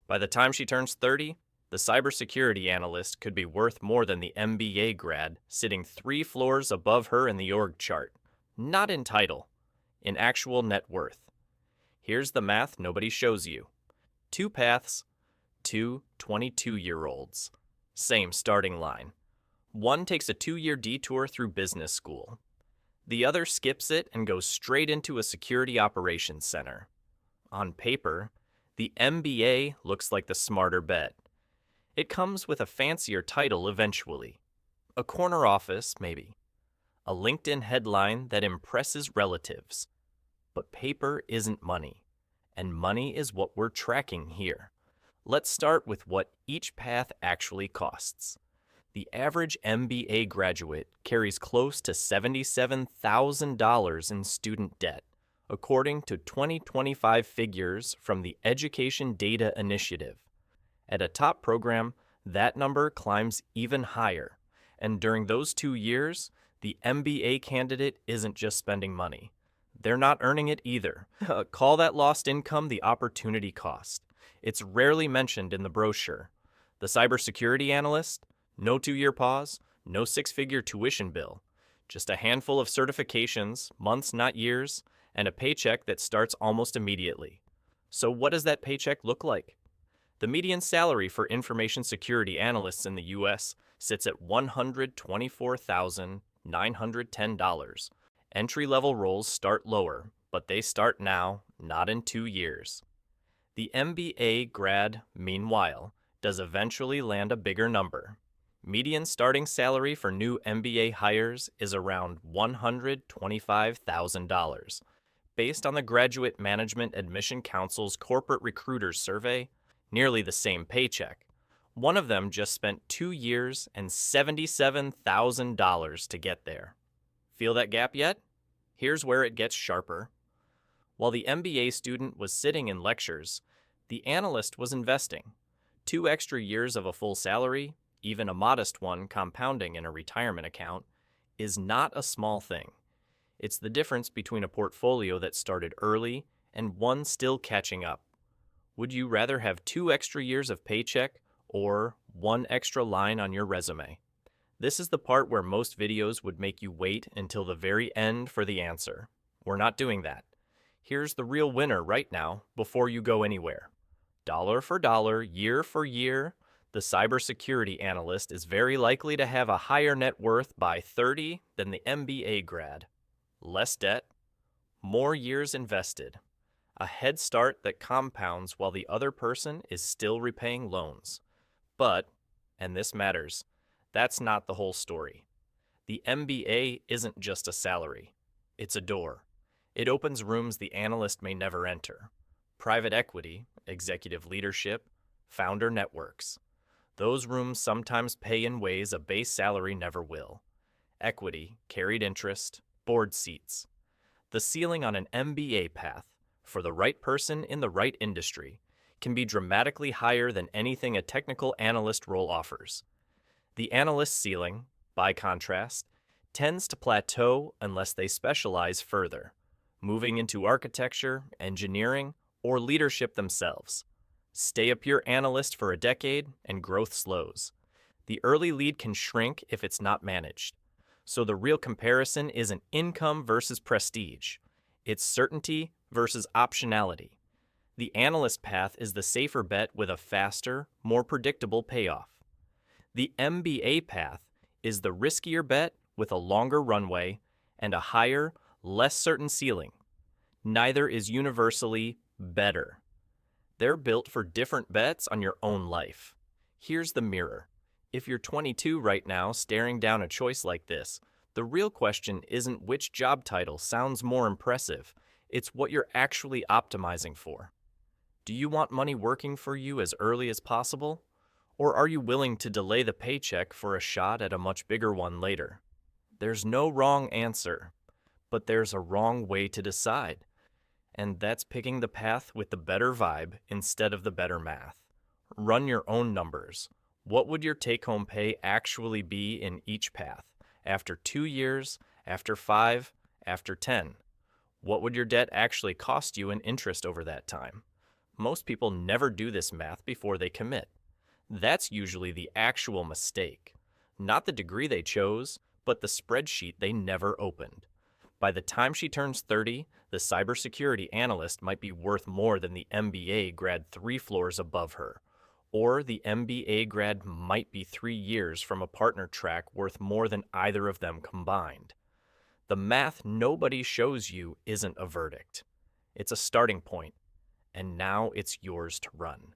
By the time she turns 30, the cybersecurity analyst could be worth more than the MBA grad sitting 3 floors above her in the org chart. Not in title, in actual net worth. Here's the math nobody shows you. 2 paths, 2 22-year-olds. Same starting line. One takes a 2-year detour through business school. The other skips it and goes straight into a security operations center. On paper, the MBA looks like the smarter bet. It comes with a fancier title eventually. A corner office, maybe. A LinkedIn headline that impresses relatives. But paper isn't money, and money is what we're tracking here. Let's start with what each path actually costs. The average MBA graduate carries close to $77,000 in student debt, according to 2025 figures from the Education Data Initiative. At a top program, that number climbs even higher, and during those 2 years, the MBA candidate isn't just spending money. They're not earning it either. Call that lost income the opportunity cost. It's rarely mentioned in the brochure. The cybersecurity analyst? No 2-year pause, no 6-figure tuition bill. Just a handful of certifications, months not years, and a paycheck that starts almost immediately. So what does that paycheck look like? The median salary for information security analysts in the U.S. sits at $124,910. Entry-level roles start lower, but they start now, not in 2 years. The MBA grad, meanwhile, does eventually land a bigger number. Median starting salary for new MBA hires is around $125,000. Based on the Graduate Management Admission Council's Corporate Recruiters Survey, nearly the same paycheck. One of them just spent 2 years and $77,000 to get there. Feel that gap yet? Here's where it gets sharper. While the MBA student was sitting in lectures, the analyst was investing. 2 extra years of a full salary, even a modest one compounding in a retirement account, is not a small thing. It's the difference between a portfolio that started early and one still catching up. Would you rather have 2 extra years of paycheck or 1 extra line on your resume? This is the part where most videos would make you wait until the very end for the answer. We're not doing that. Here's the real winner right now before you go anywhere. Dollar for dollar, year for year, the cybersecurity analyst is very likely to have a higher net worth by 30 than the MBA grad. Less debt, more years invested, a head start that compounds while the other person is still repaying loans. But, and this matters, that's not the whole story. The MBA isn't just a salary. It's a door. It opens rooms the analyst may never enter. Private equity, executive leadership, founder networks. Those rooms sometimes pay in ways a base salary never will. Equity, carried interest, board seats. The ceiling on an MBA path, for the right person in the right industry, can be dramatically higher than anything a technical analyst role offers. The analyst ceiling, by contrast, tends to plateau unless they specialize further, moving into architecture, engineering, or leadership themselves. Stay a pure analyst for a decade and growth slows. The early lead can shrink if it's not managed. So the real comparison isn't income versus prestige. It's certainty versus optionality. The analyst path is the safer bet with a faster, more predictable payoff. The MBA path is the riskier bet with a longer runway and a higher, less certain ceiling. Neither is universally better. They're built for different bets on your own life. Here's the mirror. If you're 22 right now staring down a choice like this, the real question isn't which job title sounds more impressive, it's what you're actually optimizing for. Do you want money working for you as early as possible? Or are you willing to delay the paycheck for a shot at a much bigger one later? There's no wrong answer, but there's a wrong way to decide. And that's picking the path with the better vibe instead of the better math. Run your own numbers. What would your take-home pay actually be in each path? After 2 years, after 5, after 10? What would your debt actually cost you in interest over that time? Most people never do this math before they commit. That's usually the actual mistake. Not the degree they chose, but the spreadsheet they never opened. By the time she turns 30, the cybersecurity analyst might be worth more than the MBA grad 3 floors above her. Or the MBA grad might be 3 years from a partner track worth more than either of them combined. The math nobody shows you isn't a verdict. It's a starting point, and now it's yours to run.